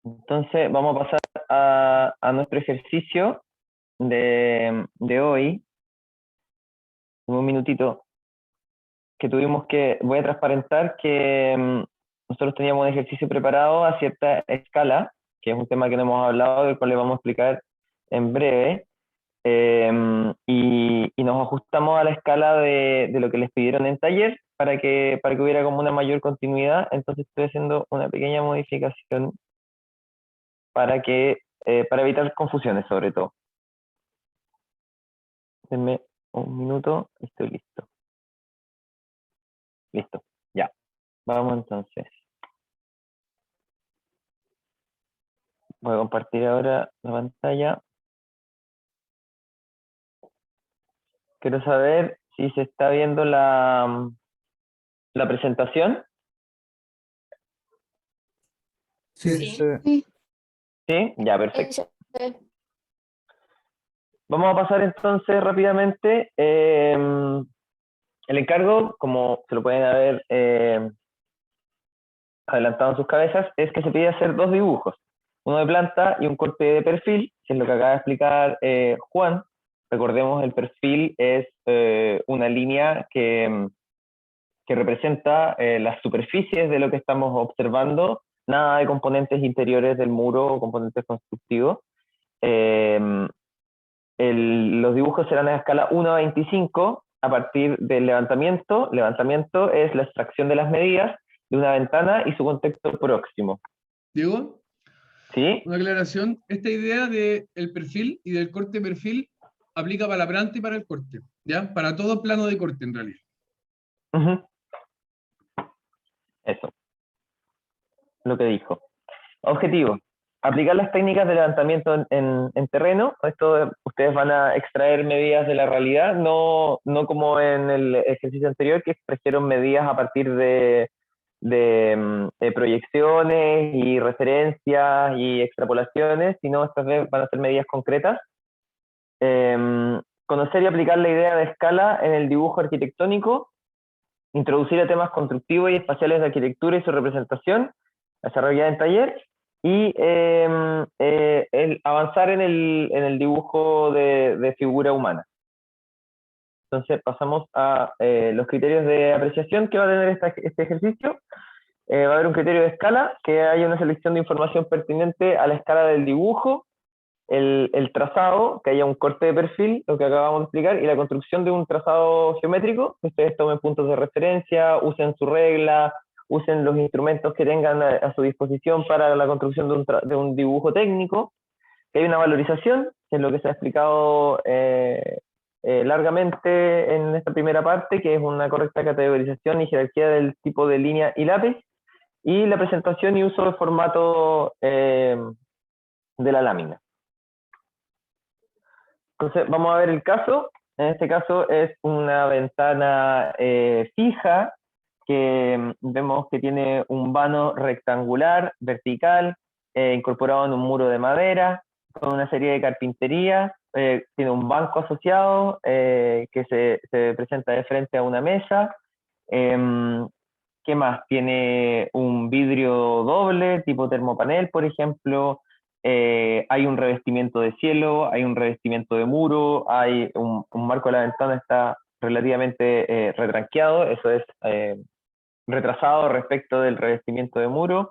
Entonces vamos a pasar a nuestro ejercicio de hoy. Un minutito que voy a transparentar que nosotros teníamos un ejercicio preparado a cierta escala, que es un tema que no hemos hablado, del cual le vamos a explicar en breve. Y nos ajustamos a la escala de lo que les pidieron en taller para que hubiera como una mayor continuidad. Entonces estoy haciendo una pequeña modificación para evitar confusiones sobre todo. Denme un minuto y estoy listo. Listo, ya. Vamos entonces. Voy a compartir ahora la pantalla. Quiero saber si se está viendo la presentación. Sí. Sí. ¿Sí? Ya, perfecto. Sí. Vamos a pasar entonces rápidamente. El encargo, como se lo pueden haber adelantado en sus cabezas, es que se pide hacer dos dibujos. Uno de planta y un corte de perfil, que es lo que acaba de explicar Juan. Recordemos, el perfil es una línea que representa las superficies de lo que estamos observando, nada de componentes interiores del muro o componentes constructivos. Los dibujos serán a escala 1 a 25 a partir del levantamiento. Levantamiento es la extracción de las medidas de una ventana y su contexto próximo. Diego, ¿Sí? una aclaración. Esta idea del perfil y del corte de perfil aplica para la planta y para el corte, ¿ya? Para todo plano de corte, en realidad. Uh-huh. Eso, lo que dijo. Objetivo: aplicar las técnicas de levantamiento en terreno. Esto ustedes van a extraer medidas de la realidad, no como en el ejercicio anterior, que extrajeron medidas a partir de proyecciones y referencias y extrapolaciones, sino esta vez van a ser medidas concretas. Conocer y aplicar la idea de escala en el dibujo arquitectónico, introducir a temas constructivos y espaciales de arquitectura y su representación, desarrollar en taller, y avanzar en el dibujo de figura humana. Entonces pasamos a los criterios de apreciación que va a tener este ejercicio. Va a haber un criterio de escala, que haya una selección de información pertinente a la escala del dibujo, el trazado, que haya un corte de perfil, lo que acabamos de explicar, y la construcción de un trazado geométrico. Ustedes tomen puntos de referencia, usen su regla, usen los instrumentos que tengan a su disposición para la construcción de un dibujo técnico. Que hay una valorización, que es lo que se ha explicado largamente en esta primera parte, que es una correcta categorización y jerarquía del tipo de línea y lápiz, y la presentación y uso de formato de la lámina. Entonces vamos a ver el caso. En este caso es una ventana fija, que vemos que tiene un vano rectangular, vertical, incorporado en un muro de madera, con una serie de carpinterías. Tiene un banco asociado que se presenta de frente a una mesa. ¿Qué más? Tiene un vidrio doble, tipo termopanel, por ejemplo. Hay un revestimiento de cielo, hay un revestimiento de muro, hay un marco de la ventana está relativamente retranqueado, eso es retrasado respecto del revestimiento de muro.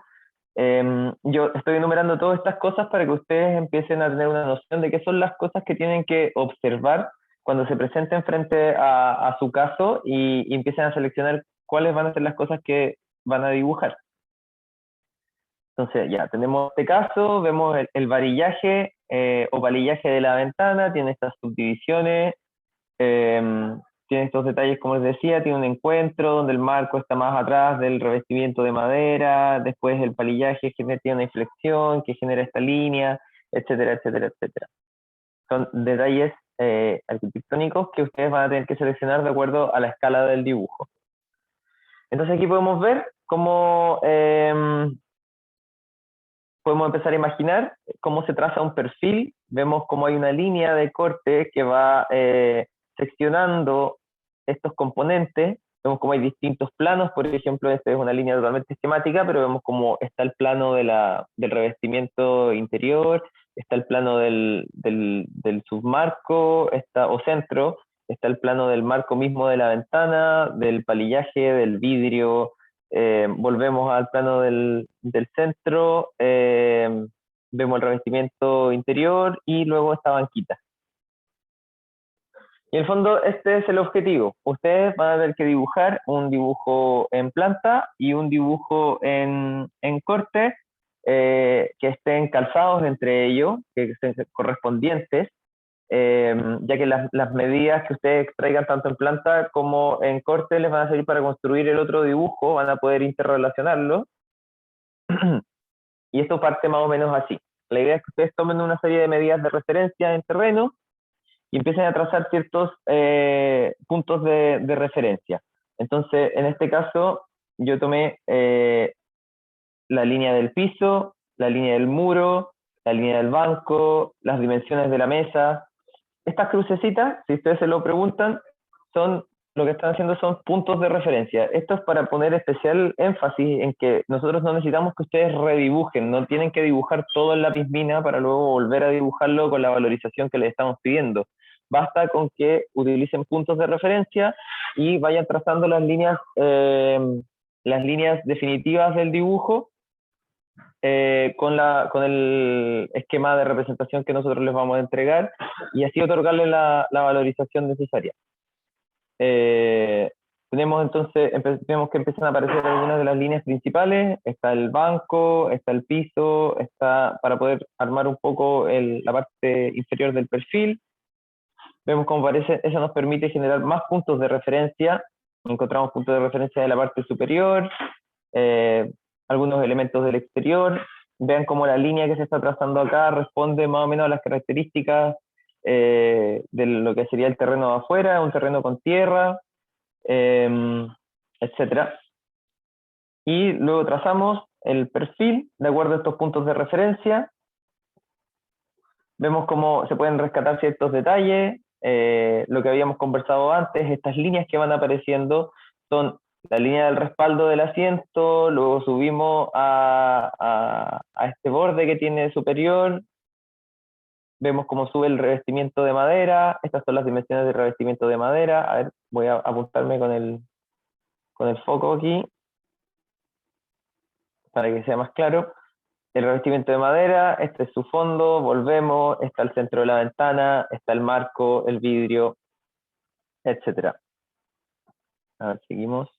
Yo estoy enumerando todas estas cosas para que ustedes empiecen a tener una noción de qué son las cosas que tienen que observar cuando se presenten frente a su caso y empiecen a seleccionar cuáles van a ser las cosas que van a dibujar. Entonces ya tenemos este caso, vemos el varillaje o valillaje de la ventana, tiene estas subdivisiones, tiene estos detalles como les decía, tiene un encuentro donde el marco está más atrás del revestimiento de madera, después el valillaje tiene una inflexión que genera esta línea, etcétera, etcétera, etcétera. Son detalles arquitectónicos que ustedes van a tener que seleccionar de acuerdo a la escala del dibujo. Entonces aquí podemos ver cómo podemos empezar a imaginar cómo se traza un perfil. Vemos cómo hay una línea de corte que va seccionando estos componentes Vemos como hay distintos planos, por ejemplo, esta es una línea totalmente esquemática, pero vemos como está el plano del revestimiento interior, está el plano del submarco, o centro, está el plano del marco mismo de la ventana, del palillaje, del vidrio, volvemos al plano del centro, vemos el revestimiento interior y luego esta banquita. Y en el fondo este es el objetivo. Ustedes van a tener que dibujar un dibujo en planta y un dibujo en corte, que estén calzados entre ellos, que estén correspondientes, ya que las medidas que ustedes extraigan tanto en planta como en corte les van a servir para construir el otro dibujo, van a poder interrelacionarlo. Y esto parte más o menos así. La idea es que ustedes tomen una serie de medidas de referencia en terreno y empiecen a trazar ciertos puntos de referencia. Entonces, en este caso, yo tomé la línea del piso, la línea del muro, la línea del banco, las dimensiones de la mesa. Estas crucecitas, si ustedes se lo preguntan, lo que están haciendo son puntos de referencia. Esto es para poner especial énfasis en que nosotros no necesitamos que ustedes redibujen, no tienen que dibujar todo en lápiz mina para luego volver a dibujarlo con la valorización que les estamos pidiendo. Basta con que utilicen puntos de referencia y vayan trazando las líneas definitivas del dibujo con el esquema de representación que nosotros les vamos a entregar y así otorgarle la valorización necesaria. Tenemos entonces, tenemos que empiezan a aparecer algunas de las líneas principales, está el banco, está el piso, está para poder armar un poco la parte inferior del perfil. Vemos cómo aparece, eso nos permite generar más puntos de referencia, encontramos puntos de referencia de la parte superior, algunos elementos del exterior, vean cómo la línea que se está trazando acá responde más o menos a las características de lo que sería el terreno de afuera, un terreno con tierra, etc. Y luego trazamos el perfil de acuerdo a estos puntos de referencia. Vemos cómo se pueden rescatar ciertos detalles, lo que habíamos conversado antes, estas líneas que van apareciendo son la línea del respaldo del asiento, luego subimos a este borde que tiene superior, vemos cómo sube el revestimiento de madera, estas son las dimensiones del revestimiento de madera. A ver, voy a apuntarme con el foco aquí, para que sea más claro. El revestimiento de madera, este es su fondo, volvemos, está el centro de la ventana, está el marco, el vidrio, etc. A ver, seguimos.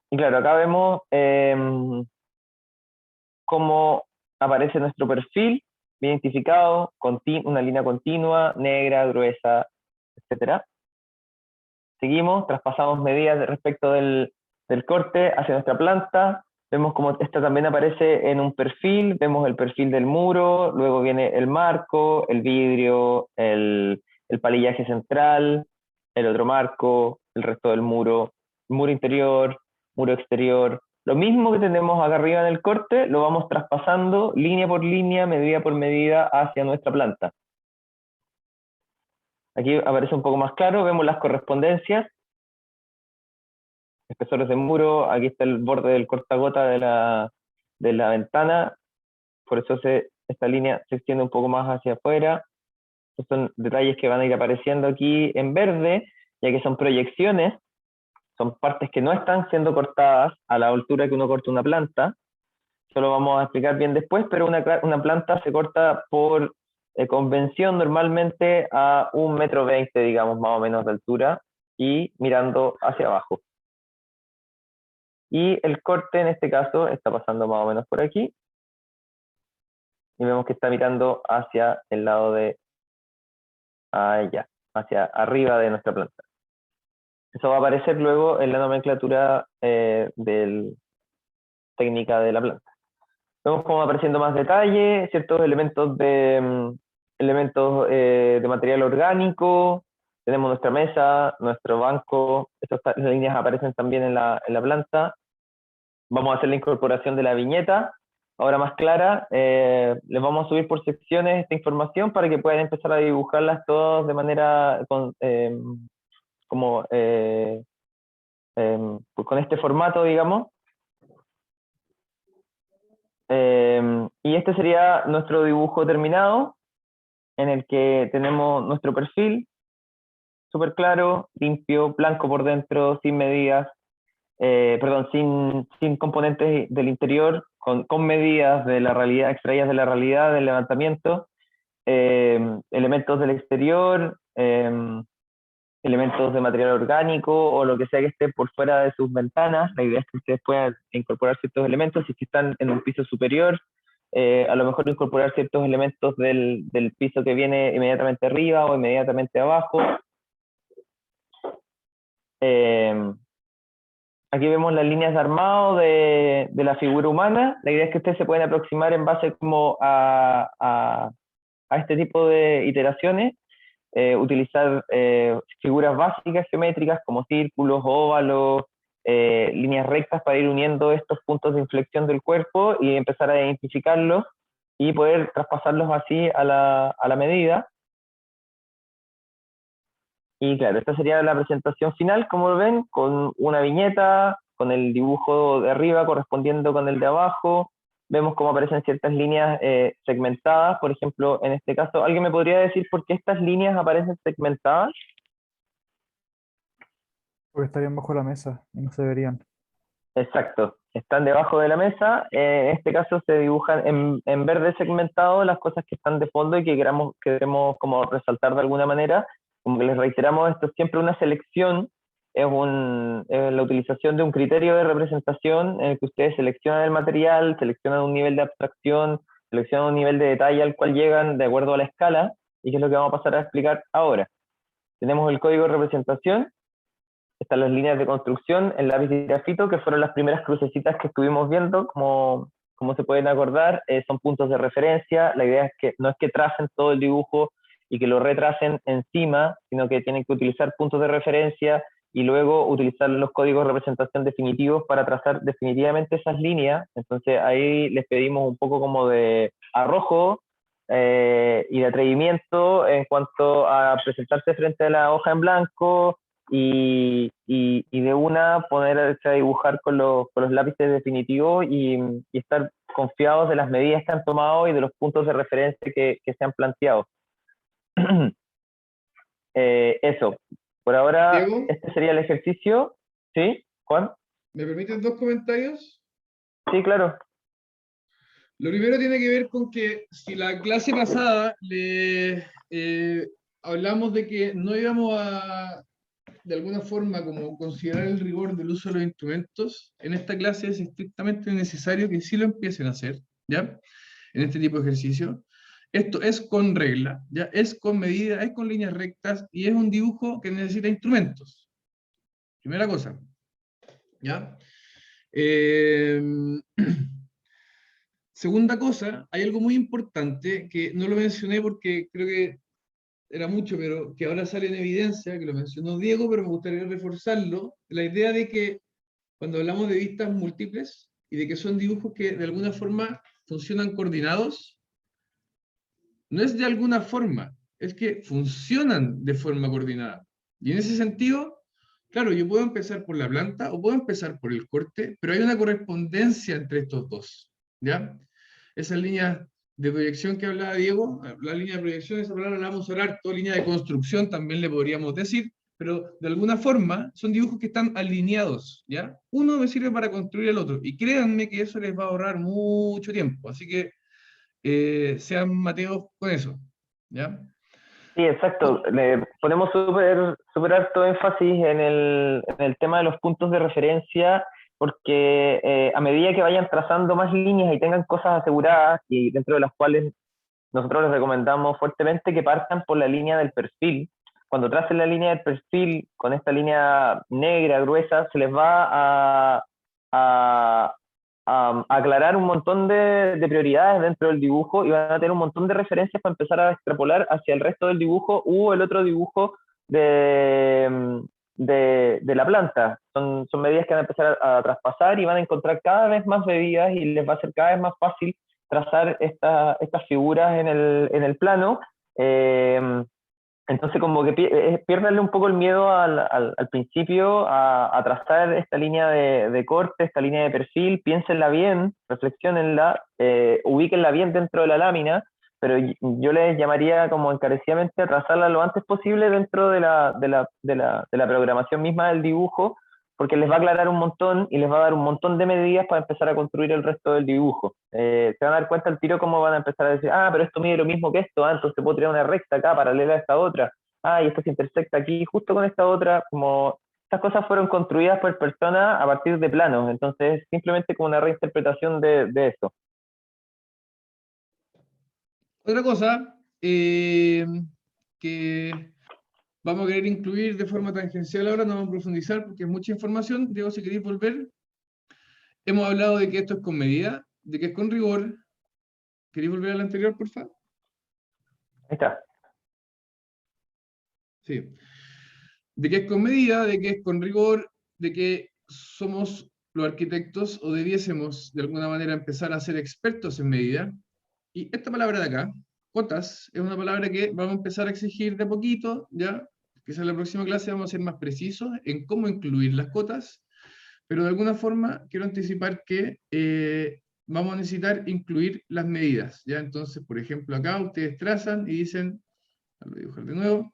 Y claro, acá vemos cómo aparece nuestro perfil, bien identificado, una línea continua, negra, gruesa, etc. Seguimos, traspasamos medidas respecto del corte hacia nuestra planta, vemos como esta también aparece en un perfil, vemos el perfil del muro, luego viene el marco, el vidrio, el palillaje central, el otro marco, el resto del muro interior, muro exterior. Lo mismo que tenemos acá arriba en el corte, lo vamos traspasando línea por línea, medida por medida hacia nuestra planta. Aquí aparece un poco más claro, vemos las correspondencias, espesores de muro, aquí está el borde del cortagota de la ventana, por eso esta línea se extiende un poco más hacia afuera. Estos son detalles que van a ir apareciendo aquí en verde, ya que son proyecciones, son partes que no están siendo cortadas a la altura que uno corta una planta, eso lo vamos a explicar bien después, pero una planta se corta por convención normalmente a 1,20 m, digamos, más o menos de altura, y mirando hacia abajo. Y el corte en este caso está pasando más o menos por aquí. Y vemos que está mirando hacia el lado de allá, hacia arriba de nuestra planta. Eso va a aparecer luego en la nomenclatura técnica de la planta. Vemos cómo va apareciendo más detalle, ciertos elementos de material orgánico. Tenemos nuestra mesa, nuestro banco. Estas líneas aparecen también en la planta. Vamos a hacer la incorporación de la viñeta, ahora más clara. Les vamos a subir por secciones esta información para que puedan empezar a dibujarlas todas de manera como pues con este formato, digamos. Y este sería nuestro dibujo terminado, en el que tenemos nuestro perfil, súper claro, limpio, blanco por dentro, sin medidas, perdón, sin componentes del interior, con medidas de la realidad, extraídas de la realidad, del levantamiento, elementos del exterior, elementos de material orgánico o lo que sea que esté por fuera de sus ventanas. La idea es que ustedes puedan incorporar ciertos elementos si es que están en un piso superior, a lo mejor incorporar ciertos elementos del piso que viene inmediatamente arriba o inmediatamente abajo. Aquí vemos las líneas de armado de la figura humana. La idea es que ustedes se pueden aproximar en base como a este tipo de iteraciones, utilizar figuras básicas geométricas como círculos, óvalos, líneas rectas para ir uniendo estos puntos de inflexión del cuerpo y empezar a identificarlos y poder traspasarlos así a la medida. Y claro, esta sería la presentación final, como lo ven, con una viñeta, con el dibujo de arriba correspondiendo con el de abajo. Vemos cómo aparecen ciertas líneas segmentadas. Por ejemplo, en este caso, ¿alguien me podría decir por qué estas líneas aparecen segmentadas? Porque estarían bajo la mesa y no se verían. Exacto, están debajo de la mesa. En este caso se dibujan en verde segmentado las cosas que están de fondo y que queremos como resaltar de alguna manera. Como que les reiteramos, esto es siempre una selección, es la utilización de un criterio de representación en el que ustedes seleccionan el material, seleccionan un nivel de abstracción, seleccionan un nivel de detalle al cual llegan de acuerdo a la escala, y que es lo que vamos a pasar a explicar ahora. Tenemos el código de representación. Están las líneas de construcción, el lápiz de grafito, que fueron las primeras crucecitas que estuvimos viendo, como se pueden acordar, son puntos de referencia. La idea es que no es que tracen todo el dibujo y que lo retracen encima, sino que tienen que utilizar puntos de referencia y luego utilizar los códigos de representación definitivos para trazar definitivamente esas líneas. Entonces ahí les pedimos un poco como de arrojo y de atrevimiento en cuanto a presentarse frente a la hoja en blanco, y de una ponerse a dibujar con los lápices definitivos y estar confiados de las medidas que han tomado y de los puntos de referencia que se han planteado. Eso, por ahora Diego, este sería el ejercicio. ¿Sí, Juan? ¿me permiten dos comentarios? Sí, claro. Lo primero tiene que ver con que si la clase pasada hablamos de que no íbamos a, de alguna forma, como considerar el rigor del uso de los instrumentos, en esta clase es estrictamente necesario que sí lo empiecen a hacer, ¿ya? En este tipo de ejercicio. Esto es con regla, ¿ya? Es con medida, es con líneas rectas y es un dibujo que necesita instrumentos. Primera cosa, ¿ya? Eh, Segunda cosa, hay algo muy importante que no lo mencioné porque creo que era mucho, pero que ahora sale en evidencia, que lo mencionó Diego, pero me gustaría reforzarlo, la idea de que cuando hablamos de vistas múltiples y de que son dibujos que de alguna forma funcionan coordinados, no es de alguna forma, es que funcionan de forma coordinada. Y en ese sentido, claro, yo puedo empezar por la planta o puedo empezar por el corte, pero hay una correspondencia entre estos dos, ¿ya? Esa línea de proyección que hablaba Diego, la línea de proyección, esa palabra la vamos a hablar, toda línea de construcción también le podríamos decir, pero de alguna forma son dibujos que están alineados, ¿ya? Uno me sirve para construir el otro, y créanme que eso les va a ahorrar mucho tiempo, así que sean mateos con eso, ¿ya? Sí, exacto. Le ponemos súper alto énfasis en el tema de los puntos de referencia, porque a medida que vayan trazando más líneas y tengan cosas aseguradas, y dentro de las cuales nosotros les recomendamos fuertemente que partan por la línea del perfil. Cuando tracen la línea del perfil con esta línea negra, gruesa, se les va a aclarar un montón de prioridades dentro del dibujo y van a tener un montón de referencias para empezar a extrapolar hacia el resto del dibujo u el otro dibujo de la planta. Son medidas que van a empezar a traspasar y van a encontrar cada vez más medidas y les va a ser cada vez más fácil trazar estas figuras en el plano. Entonces, como que piérdanle un poco el miedo al principio a trazar esta línea de corte, esta línea de perfil, piénsenla bien, reflexionenla, ubíquenla bien dentro de la lámina, pero yo les llamaría como encarecidamente a trazarla lo antes posible dentro de la programación misma del dibujo, porque les va a aclarar un montón y les va a dar un montón de medidas para empezar a construir el resto del dibujo. Se van a dar cuenta al tiro cómo van a empezar a decir, ah, pero esto mide lo mismo que esto, entonces puedo tirar una recta acá paralela a esta otra, y esto se intersecta aquí justo con esta otra, como estas cosas fueron construidas por personas a partir de planos, entonces simplemente como una reinterpretación de eso. Otra cosa que vamos a querer incluir de forma tangencial ahora, no vamos a profundizar porque es mucha información. Diego, si queréis volver, hemos hablado de que esto es con medida, de que es con rigor. ¿Queréis volver al anterior, por favor? Ahí está. Sí. De que es con medida, de que es con rigor, de que somos los arquitectos o debiésemos de alguna manera empezar a ser expertos en medida. Y esta palabra de acá, cotas, es una palabra que vamos a empezar a exigir de poquito, ¿ya? Quizás en la próxima clase vamos a ser más precisos en cómo incluir las cotas, pero de alguna forma quiero anticipar que vamos a necesitar incluir las medidas, ¿ya? Entonces, por ejemplo, acá ustedes trazan y dicen, lo voy a dibujar de nuevo,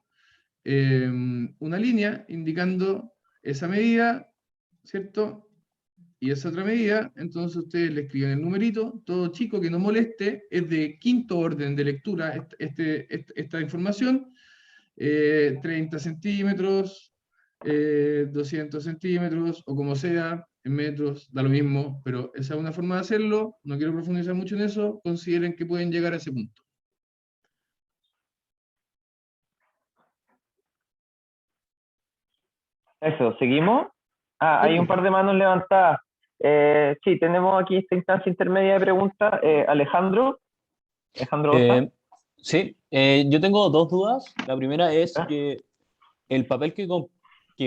una línea indicando esa medida, ¿cierto? Y esa otra medida, entonces ustedes le escriben el numerito, todo chico que no moleste, es de quinto orden de lectura esta información, 30 centímetros, 200 centímetros, o como sea, en metros, da lo mismo, pero esa es una forma de hacerlo, no quiero profundizar mucho en eso, consideren que pueden llegar a ese punto. Eso, ¿seguimos? Sí, Hay un pues. par de manos levantadas. Sí, tenemos aquí esta instancia intermedia de preguntas. Alejandro Osa. Eh, sí, yo tengo dos dudas. La primera es ¿Ah? que el papel que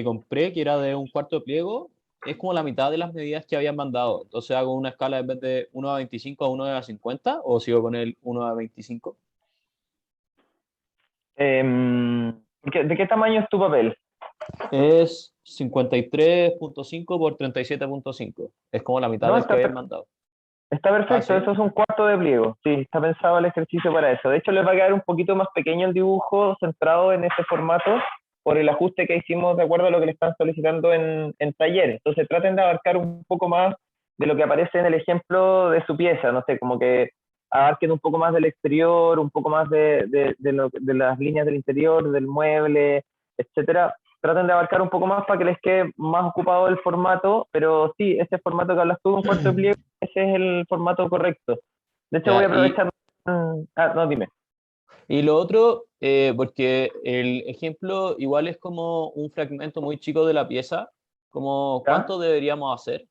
compré, que era de un cuarto de pliego, es como la mitad de las medidas que habían mandado. Entonces hago una escala en vez de 1:25 a 1:50 o sigo con el 1:25. ¿De qué tamaño es tu papel? Es 53.5 por 37.5. Es como la mitad No, del que habían mandado. está Ah, perfecto, sí. eso es un cuarto de pliego. Sí, está pensado el ejercicio para eso. De hecho, les va a quedar un poquito más pequeño el dibujo centrado en ese formato por el ajuste que hicimos de acuerdo a lo que le están solicitando en taller. Entonces, traten de abarcar un poco más de lo que aparece en el ejemplo de su pieza. No sé, como que abarquen un poco más del exterior, un poco más de las líneas del interior, del mueble, etcétera. Traten de abarcar un poco más para que les quede más ocupado el formato, pero sí, ese formato que hablas tú, un cuarto de pliego, ese es el formato correcto. De hecho, voy Ya, a aprovechar. No, dime. y lo otro, porque el ejemplo igual es como un fragmento muy chico de la pieza, como ¿Ya? cuánto deberíamos hacer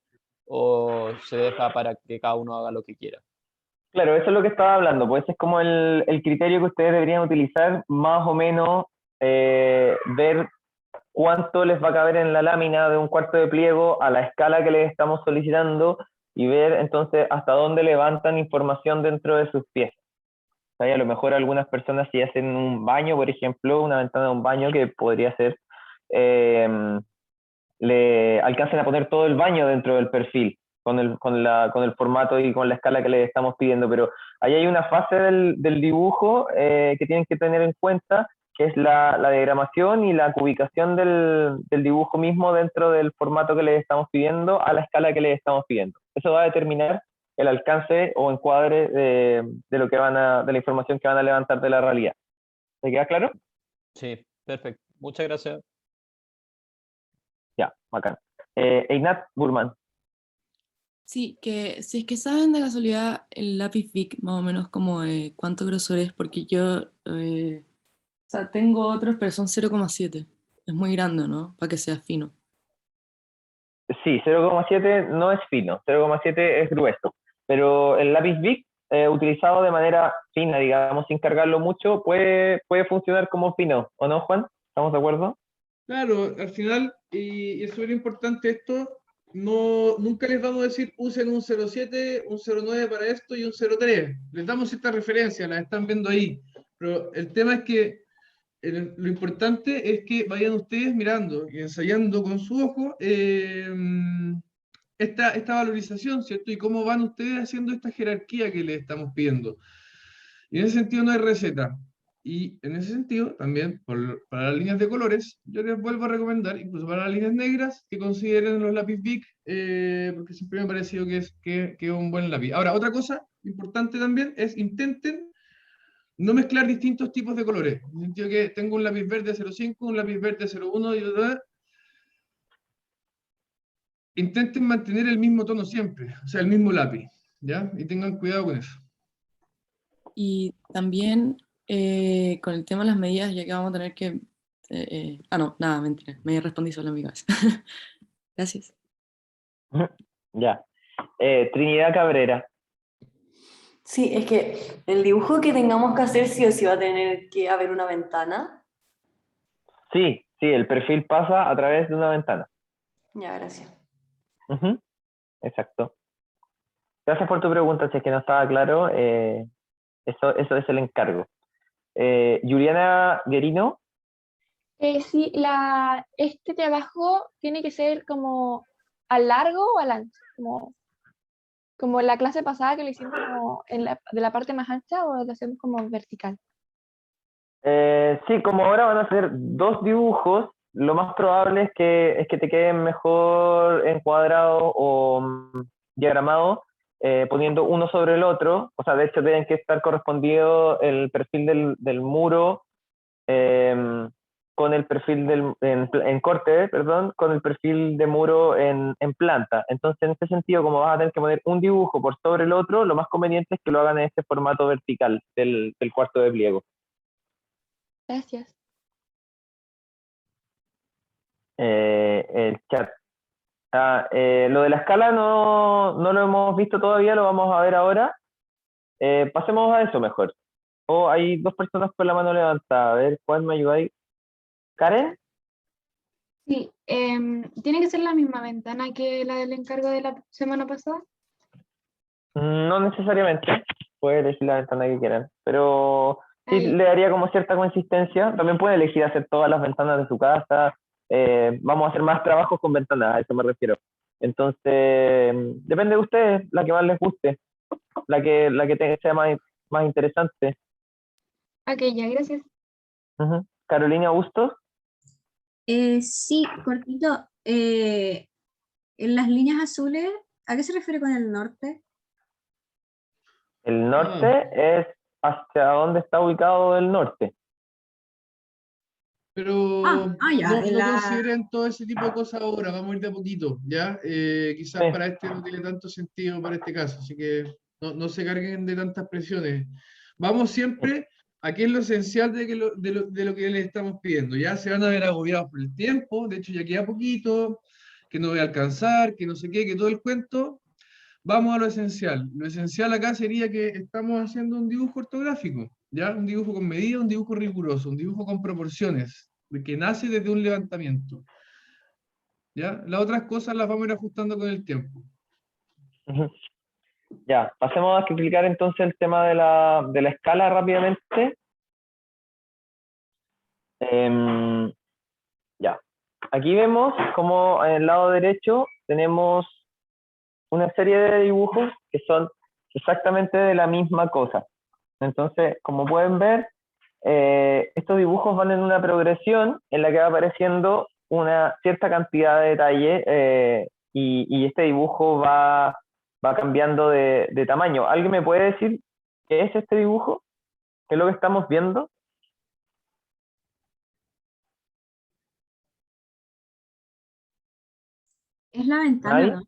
o se deja para que cada uno haga lo que quiera. Claro, eso es lo que estaba hablando, pues ese es como el criterio que ustedes deberían utilizar, más o menos ver cuánto les va a caber en la lámina de un cuarto de pliego a la escala que les estamos solicitando y ver entonces hasta dónde levantan información dentro de sus piezas. O sea, a lo mejor algunas personas si hacen un baño, por ejemplo, una ventana de un baño que podría ser, eh, le alcancen a poner todo el baño dentro del perfil con el formato y con la escala que les estamos pidiendo, pero ahí hay una fase del dibujo que tienen que tener en cuenta, que es la diagramación y la ubicación del dibujo mismo dentro del formato que les estamos pidiendo a la escala que les estamos pidiendo. Eso va a determinar el alcance o encuadre de la información que van a levantar de la realidad. ¿Se queda claro? Sí, perfecto. Muchas gracias. Ya, bacán. Einat Burman. Sí, que si es que saben de casualidad el lápiz Bic, más o menos como cuánto grosor es, porque yo, o sea, tengo otros, pero son 0,7. Es muy grande, ¿no? Para que sea fino. Sí, 0,7 no es fino, 0,7 es grueso, pero el lápiz Bic, utilizado de manera fina, digamos, sin cargarlo mucho, puede funcionar como fino, ¿o no, Juan? ¿Estamos de acuerdo? Claro, al final, y es súper importante esto, no, nunca les vamos a decir usen un 0,7, un 0,9 para esto y un 0,3. Les damos esta referencia, las están viendo ahí. Pero el tema es que lo importante es que vayan ustedes mirando y ensayando con su ojo esta valorización, ¿cierto? Y cómo van ustedes haciendo esta jerarquía que les estamos pidiendo. Y en ese sentido no hay receta. Y en ese sentido, también para las líneas de colores, yo les vuelvo a recomendar, incluso para las líneas negras, que consideren los lápiz Bic, porque siempre me ha parecido que es un buen lápiz. Ahora, otra cosa importante también es intenten no mezclar distintos tipos de colores. En el sentido que tengo un lápiz verde 05, un lápiz verde 01 y otro. Intenten mantener el mismo tono siempre, o sea, el mismo lápiz, ¿ya? Y tengan cuidado con eso. Y también con el tema de las medidas, ya que vamos a tener que... no, nada, mentira, me respondí solo en mi cabeza. Gracias. Ya. Trinidad Cabrera. Sí, es que el dibujo que tengamos que hacer sí o sí va a tener que haber una ventana. Sí, el perfil pasa a través de una ventana. Ya, gracias. Ujú, exacto. Gracias por tu pregunta, si es que no estaba claro, eso es el encargo. Juliana Guerino. Sí, este trabajo tiene que ser como a largo o al ancho, como la clase pasada que lo hicimos como de la parte más ancha o lo hacemos como vertical. Sí, como ahora van a ser dos dibujos, lo más probable es que te queden mejor encuadrados o diagramados, poniendo uno sobre el otro. O sea, de hecho deben que estar correspondido el perfil del muro con el perfil en corte, perdón, con el perfil de muro en planta. Entonces, en este sentido, como vas a tener que poner un dibujo por sobre el otro, lo más conveniente es que lo hagan en este formato vertical del cuarto de pliego. Gracias. El chat. Lo de la escala no lo hemos visto todavía, lo vamos a ver ahora. Pasemos a eso mejor. Hay dos personas con la mano levantada. A ver, ¿cuál me ayudáis? ¿Karen? Sí, ¿tiene que ser la misma ventana que la del encargo de la semana pasada? No necesariamente. Pueden elegir la ventana que quieran. Pero sí Ahí. le daría como cierta consistencia. También pueden elegir hacer todas las ventanas de su casa. Vamos a hacer más trabajos con ventanas, a eso me refiero. Entonces, depende de ustedes, la que más les guste, sea más interesante. Ok, ya, gracias. Ujú. Carolina Bustos. Sí, cortito. En las líneas azules, ¿a qué se refiere con el norte? El norte es hacia dónde está ubicado el norte. Pero Ya, no consideren todo ese tipo de cosas ahora, vamos a ir de a poquito, ¿ya? Quizás Sí. para este no tiene tanto sentido para este caso, así que no se carguen de tantas presiones. Vamos siempre a qué es lo esencial de lo que les estamos pidiendo, ¿ya? Se van a ver agobiados por el tiempo, de hecho ya queda poquito, que no voy a alcanzar, que no sé qué, que todo el cuento. Vamos a lo esencial. Lo esencial acá sería que estamos haciendo un dibujo ortográfico, ¿ya? Un dibujo con medida, un dibujo riguroso, un dibujo con proporciones, que nace desde un levantamiento, ¿ya? Las otras cosas las vamos a ir ajustando con el tiempo. Ujú. Ya, pasemos a explicar entonces el tema de la escala rápidamente. Ya, aquí vemos como en el lado derecho tenemos una serie de dibujos que son exactamente de la misma cosa. Entonces, como pueden ver, estos dibujos van en una progresión en la que va apareciendo una cierta cantidad de detalle y este dibujo va cambiando de tamaño. ¿Alguien me puede decir qué es este dibujo? ¿Qué es lo que estamos viendo? Es la ventana, ¿Nadie? ¿no?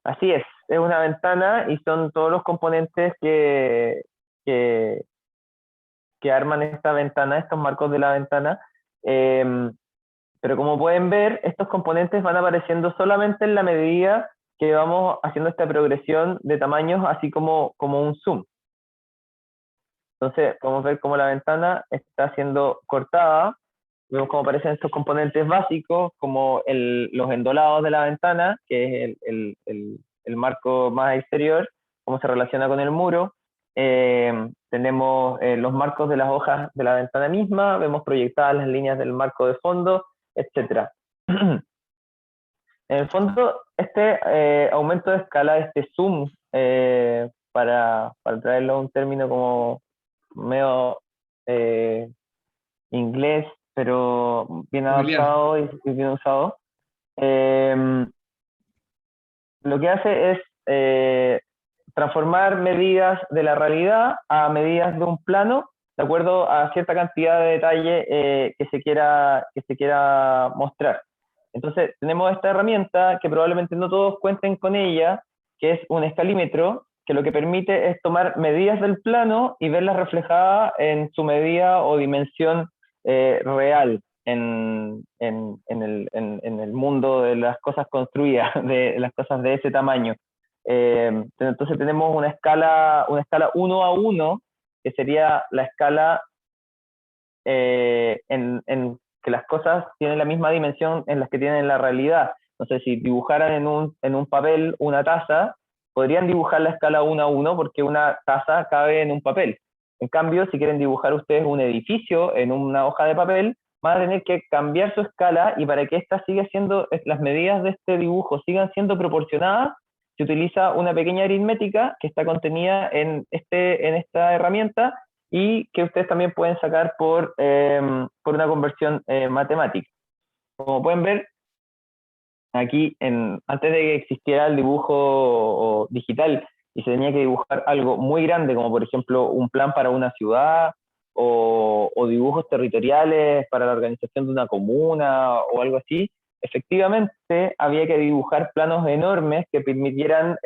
Así es una ventana y son todos los componentes que arman esta ventana, estos marcos de la ventana. Pero como pueden ver, estos componentes van apareciendo solamente en la medida que vamos haciendo esta progresión de tamaños, así como un zoom. Entonces, podemos ver cómo la ventana está siendo cortada. Vemos cómo aparecen estos componentes básicos, como los endolados de la ventana, que es el marco más exterior, cómo se relaciona con el muro. tenemos los marcos de las hojas de la ventana misma, vemos proyectadas las líneas del marco de fondo, etc. En el fondo, este aumento de escala, este zoom, para traerlo a un término como medio inglés, pero bien Familiar. adaptado y bien usado, lo que hace es transformar medidas de la realidad a medidas de un plano, de acuerdo a cierta cantidad de detalle que se quiera mostrar. Entonces, tenemos esta herramienta que probablemente no todos cuenten con ella, que es un escalímetro, que lo que permite es tomar medidas del plano y verlas reflejadas en su medida o dimensión real en el mundo de las cosas construidas, de las cosas de ese tamaño. Entonces tenemos una escala 1 a 1, que sería la escala en que las cosas tienen la misma dimensión en las que tienen la realidad. No sé, si dibujaran en un papel una taza, podrían dibujar la escala 1 a 1 porque una taza cabe en un papel. En cambio, si quieren dibujar ustedes un edificio en una hoja de papel, van a tener que cambiar su escala, y para que las medidas de este dibujo sigan siendo proporcionadas, se utiliza una pequeña aritmética que está contenida en esta herramienta, y que ustedes también pueden sacar por una conversión matemática. Como pueden ver, aquí, antes de que existiera el dibujo digital y se tenía que dibujar algo muy grande, como por ejemplo un plan para una ciudad, o dibujos territoriales para la organización de una comuna o algo así, efectivamente había que dibujar planos enormes que permitieran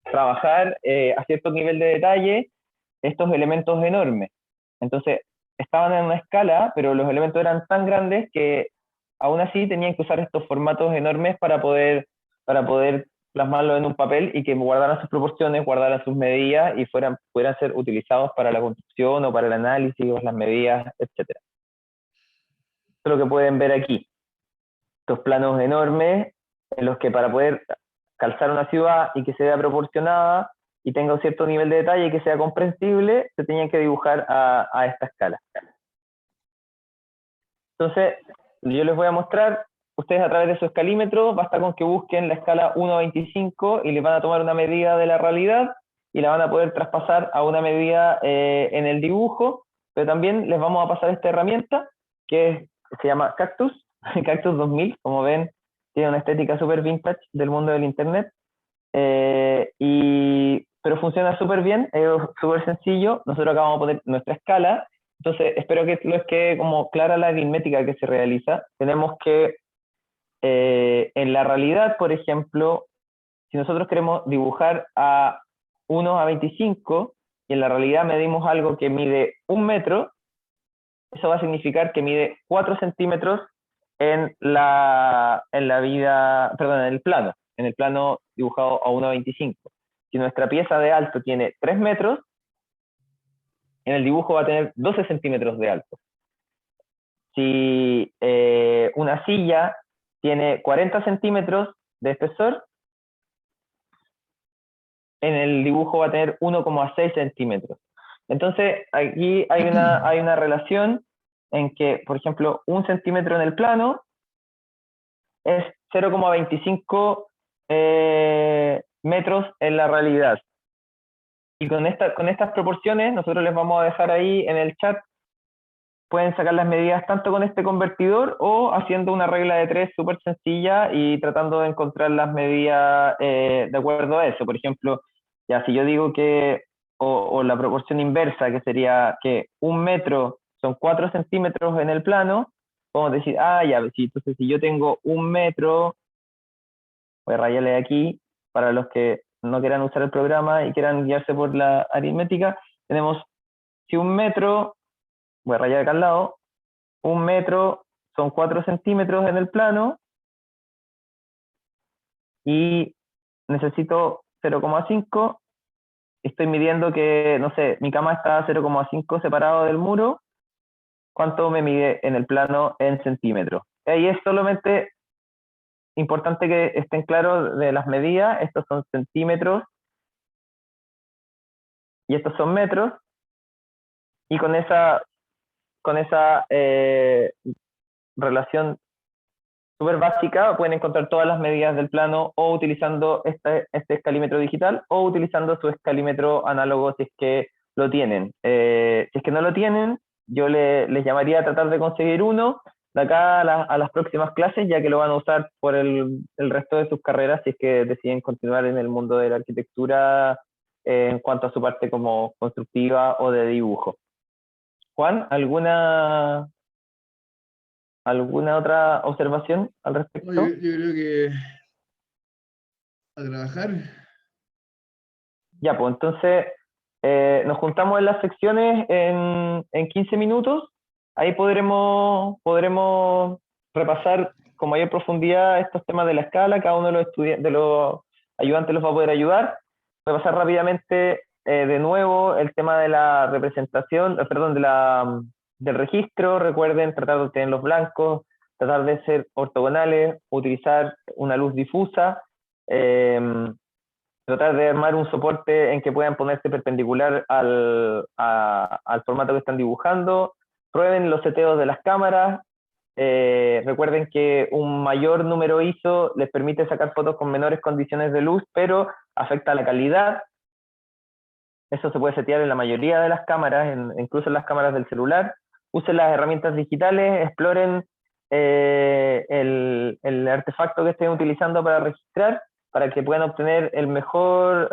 trabajar a cierto nivel de detalle estos elementos enormes. Entonces, estaban en una escala, pero los elementos eran tan grandes que aún así tenían que usar estos formatos enormes para poder plasmarlo en un papel, y que guardaran sus proporciones, guardaran sus medidas y pudieran ser utilizados para la construcción o para el análisis o las medidas, etc. Esto es lo que pueden ver aquí. Estos planos enormes en los que, para poder calzar una ciudad y que sea proporcionada y tenga un cierto nivel de detalle y que sea comprensible, se tenían que dibujar a esta escala. Entonces, yo les voy a mostrar, ustedes a través de su escalímetro, basta con que busquen la escala 1 a 25 y les van a tomar una medida de la realidad y la van a poder traspasar a una medida en el dibujo, pero también les vamos a pasar esta herramienta que se llama Cactus, Cactus 2000, como ven, tiene una estética súper vintage del mundo del internet, pero funciona súper bien, es súper sencillo. Nosotros acá vamos a poner nuestra escala. Entonces, espero que les quede como clara la aritmética que se realiza. Tenemos que, en la realidad, por ejemplo, si nosotros queremos dibujar a 1 a 25, y en la realidad medimos algo que mide 1 metro, eso va a significar que mide 4 centímetros en el plano dibujado a 1 a 25. Si nuestra pieza de alto tiene 3 metros, en el dibujo va a tener 12 centímetros de alto. Si una silla tiene 40 centímetros de espesor, en el dibujo va a tener 1,6 centímetros. Entonces, aquí hay una relación en que, por ejemplo, 1 centímetro en el plano es 0,25 metros en la realidad. Y con estas proporciones, nosotros les vamos a dejar ahí en el chat, pueden sacar las medidas tanto con este convertidor o haciendo una regla de 3 súper sencilla y tratando de encontrar las medidas de acuerdo a eso. Por ejemplo, ya si yo digo que, o la proporción inversa, que sería que 1 metro son 4 centímetros en el plano, podemos decir, entonces si yo tengo 1 metro, voy a rayarle aquí, para los que no quieran usar el programa y quieran guiarse por la aritmética, tenemos, si 1 metro, voy a rayar acá al lado, 1 metro son 4 centímetros en el plano, y necesito 0,5, estoy midiendo que, no sé, mi cama está a 0,5 separado del muro, ¿cuánto me mide en el plano en centímetros? Ahí es solamente importante que estén claros de las medidas. Estos son centímetros y estos son metros, y con esa relación súper básica pueden encontrar todas las medidas del plano o utilizando este escalímetro digital o utilizando su escalímetro análogo si es que lo tienen. Si es que no lo tienen, yo les llamaría a tratar de conseguir uno de acá a las próximas clases, ya que lo van a usar por el resto de sus carreras si es que deciden continuar en el mundo de la arquitectura en cuanto a su parte como constructiva o de dibujo. Juan, ¿alguna otra observación al respecto? No, yo creo que a trabajar. Ya, pues entonces nos juntamos en las secciones en 15 minutos. Ahí podremos repasar con mayor profundidad estos temas de la escala. Cada uno de los ayudantes los va a poder ayudar. Repasar rápidamente de nuevo el tema de la representación, perdón, del registro. Recuerden tratar de obtener los blancos, tratar de ser ortogonales, utilizar una luz difusa. Tratar de armar un soporte en que puedan ponerse perpendicular al formato que están dibujando. Prueben los seteos de las cámaras. Recuerden que un mayor número ISO les permite sacar fotos con menores condiciones de luz, pero afecta la calidad. Eso se puede setear en la mayoría de las cámaras, incluso en las cámaras del celular. Usen las herramientas digitales, exploren el artefacto que estén utilizando para registrar, para que puedan obtener el mejor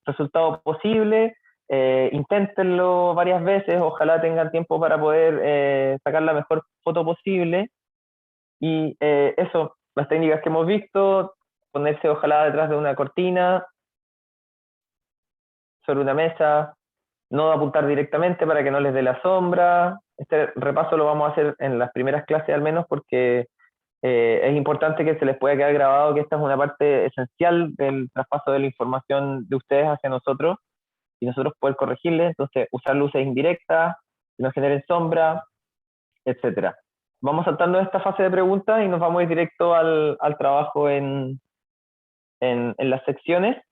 resultado posible. Inténtenlo varias veces, ojalá tengan tiempo para poder sacar la mejor foto posible. Y eso, las técnicas que hemos visto, ponerse ojalá detrás de una cortina, sobre una mesa, no apuntar directamente para que no les dé la sombra. Este repaso lo vamos a hacer en las primeras clases al menos porque es importante que se les pueda quedar grabado que esta es una parte esencial del traspaso de la información de ustedes hacia nosotros y nosotros poder corregirles. Entonces, usar luces indirectas, que no generen sombra, etcétera. Vamos saltando esta fase de preguntas y nos vamos a ir directo al trabajo en las secciones.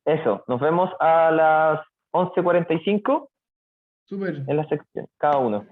Eso, nos vemos a las 11:45 Súper. en la sección, cada uno.